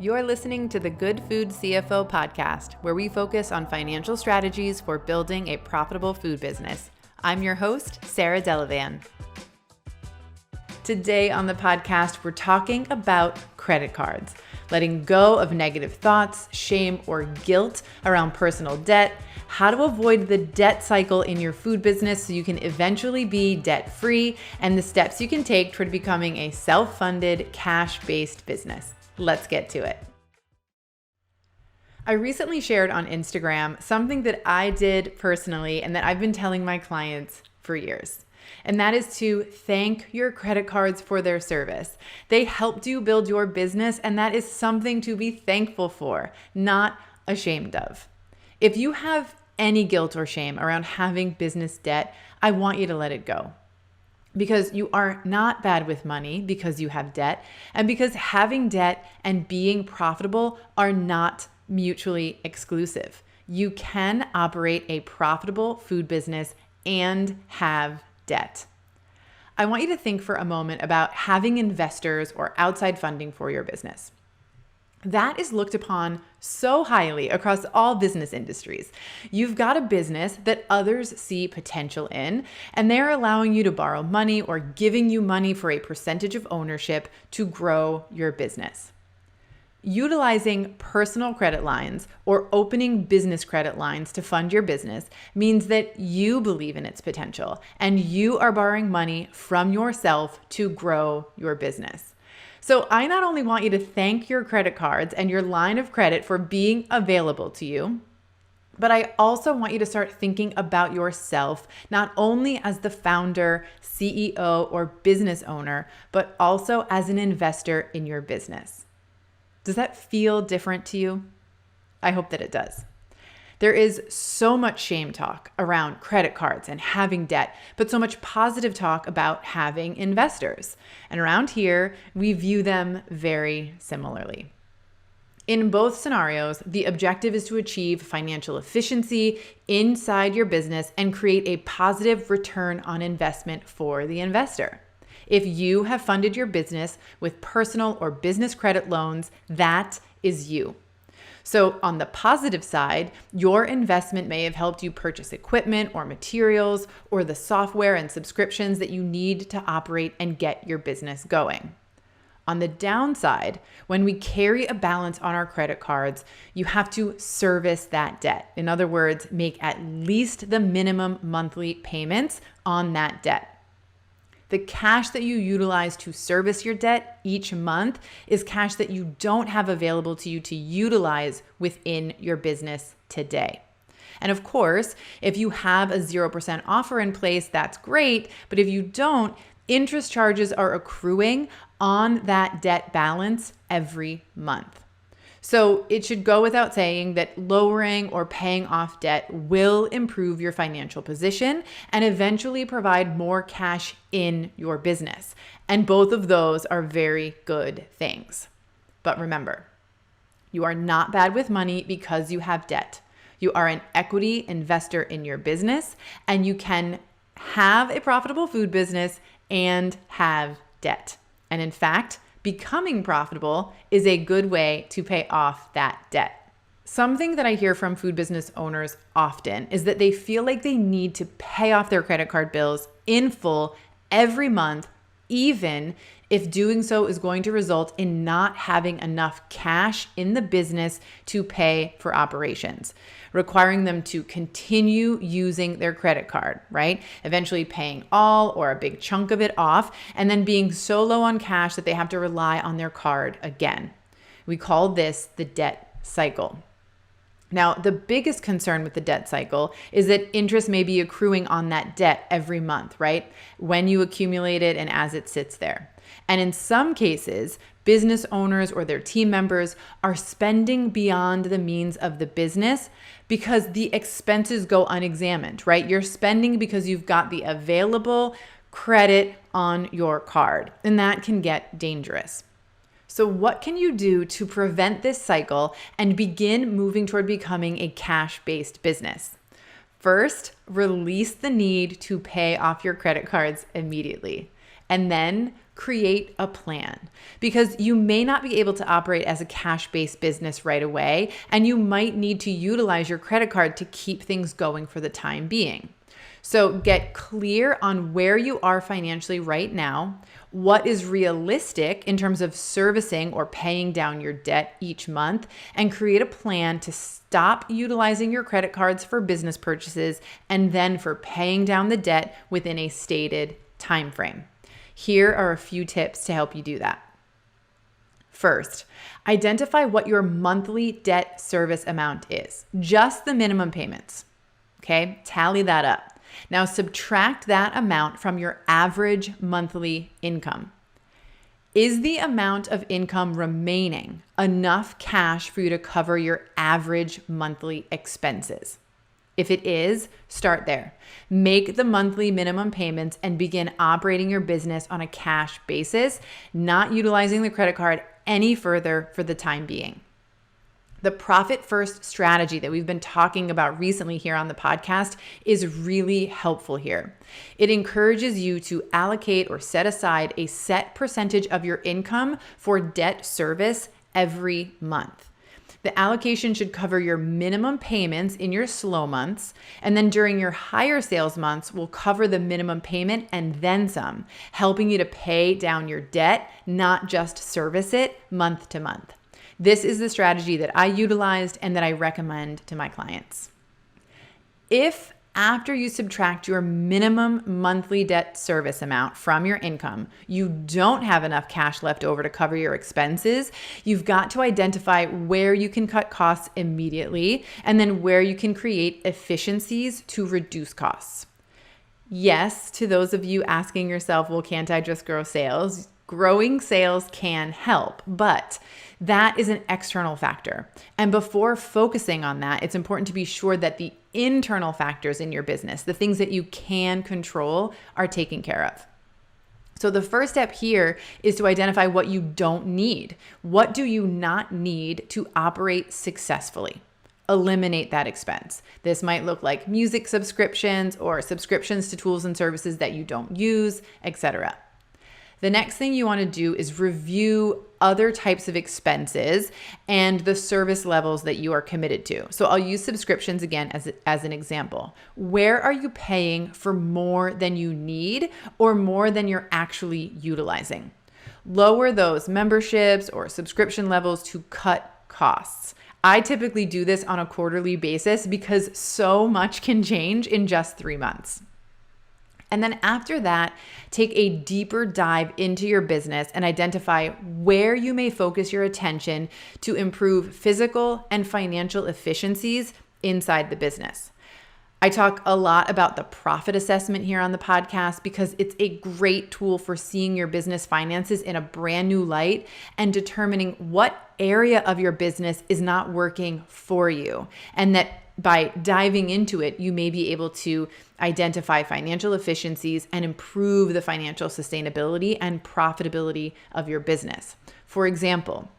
You're listening to the Good Food CFO podcast, where we focus on financial strategies for building a profitable food business. I'm your host, Sarah Delavan. Today on the podcast, we're talking about credit cards, letting go of negative thoughts, shame, or guilt around personal debt, how to avoid the debt cycle in your food business so you can eventually be debt-free, and the steps you can take toward becoming a self-funded, cash-based business. Let's get to it. I recently shared on Instagram something that I did personally and that I've been telling my clients for years. And that is to thank your credit cards for their service. They helped you build your business, and that is something to be thankful for, not ashamed of. If you have any guilt or shame around having business debt, I want you to let it go. Because you are not bad with money because you have debt, and because having debt and being profitable are not mutually exclusive. You can operate a profitable food business and have debt. I want you to think for a moment about having investors or outside funding for your business. That is looked upon so highly across all business industries. You've got a business that others see potential in, and they're allowing you to borrow money or giving you money for a percentage of ownership to grow your business. Utilizing personal credit lines or opening business credit lines to fund your business means that you believe in its potential and you are borrowing money from yourself to grow your business. So I not only want you to thank your credit cards and your line of credit for being available to you, but I also want you to start thinking about yourself, not only as the founder, CEO, or business owner, but also as an investor in your business. Does that feel different to you? I hope that it does. There is so much shame talk around credit cards and having debt, but so much positive talk about having investors. And around here, we view them very similarly. In both scenarios, the objective is to achieve financial efficiency inside your business and create a positive return on investment for the investor. If you have funded your business with personal or business credit loans, that is you. So on the positive side, your investment may have helped you purchase equipment or materials or the software and subscriptions that you need to operate and get your business going. On the downside, when we carry a balance on our credit cards, you have to service that debt. In other words, make at least the minimum monthly payments on that debt. The cash that you utilize to service your debt each month is cash that you don't have available to you to utilize within your business today. And of course, if you have a 0% offer in place, that's great. But if you don't, interest charges are accruing on that debt balance every month. So it should go without saying that lowering or paying off debt will improve your financial position and eventually provide more cash in your business. And both of those are very good things. But remember, you are not bad with money because you have debt. You are an equity investor in your business, and you can have a profitable food business and have debt. And in fact, becoming profitable is a good way to pay off that debt. Something that I hear from food business owners often is that they feel like they need to pay off their credit card bills in full every month, even if doing so is going to result in not having enough cash in the business to pay for operations, requiring them to continue using their credit card, right? Eventually paying all or a big chunk of it off, and then being so low on cash that they have to rely on their card again. We call this the debt cycle. Now, the biggest concern with the debt cycle is that interest may be accruing on that debt every month, right? When you accumulate it and as it sits there. And in some cases, business owners or their team members are spending beyond the means of the business because the expenses go unexamined, right? You're spending because you've got the available credit on your card, and that can get dangerous. So what can you do to prevent this cycle and begin moving toward becoming a cash-based business? First, release the need to pay off your credit cards immediately. And then create a plan, because you may not be able to operate as a cash-based business right away, and you might need to utilize your credit card to keep things going for the time being. So get clear on where you are financially right now, what is realistic in terms of servicing or paying down your debt each month, and create a plan to stop utilizing your credit cards for business purchases and then for paying down the debt within a stated time frame. Here are a few tips to help you do that. First, identify what your monthly debt service amount is, just the minimum payments. Okay, tally that up. Now subtract that amount from your average monthly income. Is the amount of income remaining enough cash for you to cover your average monthly expenses? If it is, start there. Make the monthly minimum payments and begin operating your business on a cash basis, not utilizing the credit card any further for the time being. The profit first strategy that we've been talking about recently here on the podcast is really helpful here. It encourages you to allocate or set aside a set percentage of your income for debt service every month. The allocation should cover your minimum payments in your slow months, and then during your higher sales months will cover the minimum payment and then some, helping you to pay down your debt, not just service it month to month. This is the strategy that I utilized and that I recommend to my clients. If after you subtract your minimum monthly debt service amount from your income, you don't have enough cash left over to cover your expenses, you've got to identify where you can cut costs immediately and then where you can create efficiencies to reduce costs. Yes, to those of you asking yourself, well, can't I just grow sales? Growing sales can help, but that is an external factor. And before focusing on that, it's important to be sure that the internal factors in your business, the things that you can control, are taken care of. So the first step here is to identify what you don't need. What do you not need to operate successfully? Eliminate that expense. This might look like music subscriptions or subscriptions to tools and services that you don't use, etc. The next thing you want to do is review other types of expenses and the service levels that you are committed to. So I'll use subscriptions again as an example. Where are you paying for more than you need or more than you're actually utilizing? Lower those memberships or subscription levels to cut costs. I typically do this on a quarterly basis because so much can change in just 3 months. And then after that, take a deeper dive into your business and identify where you may focus your attention to improve physical and financial efficiencies inside the business. I talk a lot about the profit assessment here on the podcast because it's a great tool for seeing your business finances in a brand new light and determining what area of your business is not working for you, and that by diving into it, you may be able to identify financial efficiencies and improve the financial sustainability and profitability of your business. For example,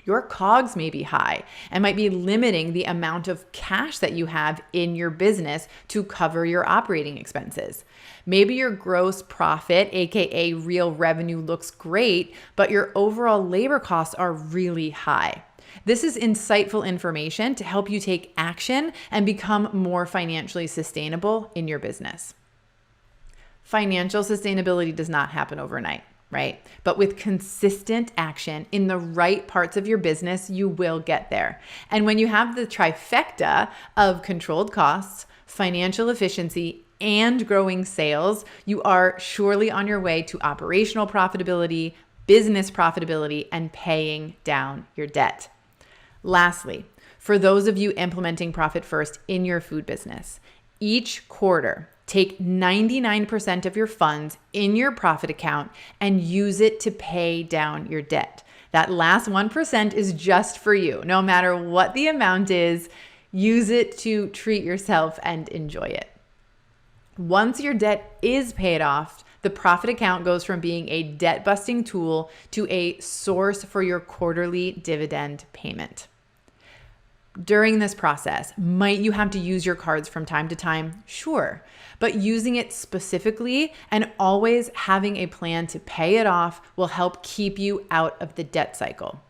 your COGS may be high and might be limiting the amount of cash that you have in your business to cover your operating expenses. Maybe your gross profit, aka real revenue, looks great, but your overall labor costs are really high. This is insightful information to help you take action and become more financially sustainable in your business. Financial sustainability does not happen overnight, right? But with consistent action in the right parts of your business, you will get there. And when you have the trifecta of controlled costs, financial efficiency, and growing sales, you are surely on your way to operational profitability, business profitability, and paying down your debt. Lastly, for those of you implementing Profit First in your food business, each quarter, take 99% of your funds in your profit account and use it to pay down your debt. That last 1% is just for you. No matter what the amount is, use it to treat yourself and enjoy it. Once your debt is paid off, the profit account goes from being a debt-busting tool to a source for your quarterly dividend payment. During this process, might you have to use your cards from time to time? Sure. But using it specifically and always having a plan to pay it off will help keep you out of the debt cycle.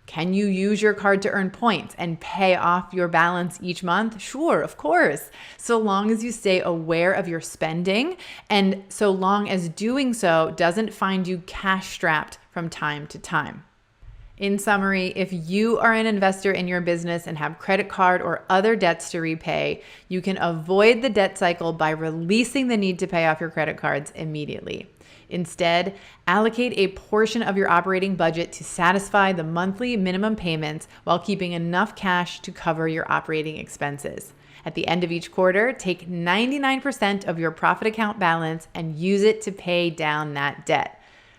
Can you use your card to earn points and pay off your balance each month? Sure, of course. So long as you stay aware of your spending and so long as doing so doesn't find you cash strapped from time to time. In summary, if you are an investor in your business and have credit card or other debts to repay, you can avoid the debt cycle by releasing the need to pay off your credit cards immediately. Instead, allocate a portion of your operating budget to satisfy the monthly minimum payments while keeping enough cash to cover your operating expenses. At the end of each quarter, take 99% of your profit account balance and use it to pay down that debt.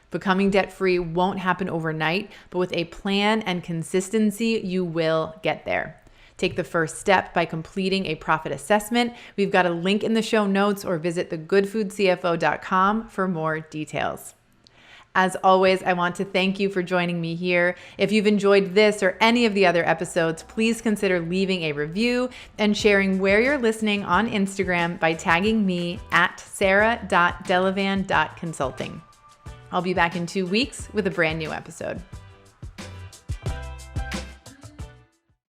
Becoming debt-free won't happen overnight, but with a plan and consistency, you will get there. Take the first step by completing a profit assessment. We've got a link in the show notes or visit thegoodfoodcfo.com for more details. As always, I want to thank you for joining me here. If you've enjoyed this or any of the other episodes, please consider leaving a review and sharing where you're listening on Instagram by tagging me at sarah.delavan.consulting. I'll be back in 2 weeks with a brand new episode.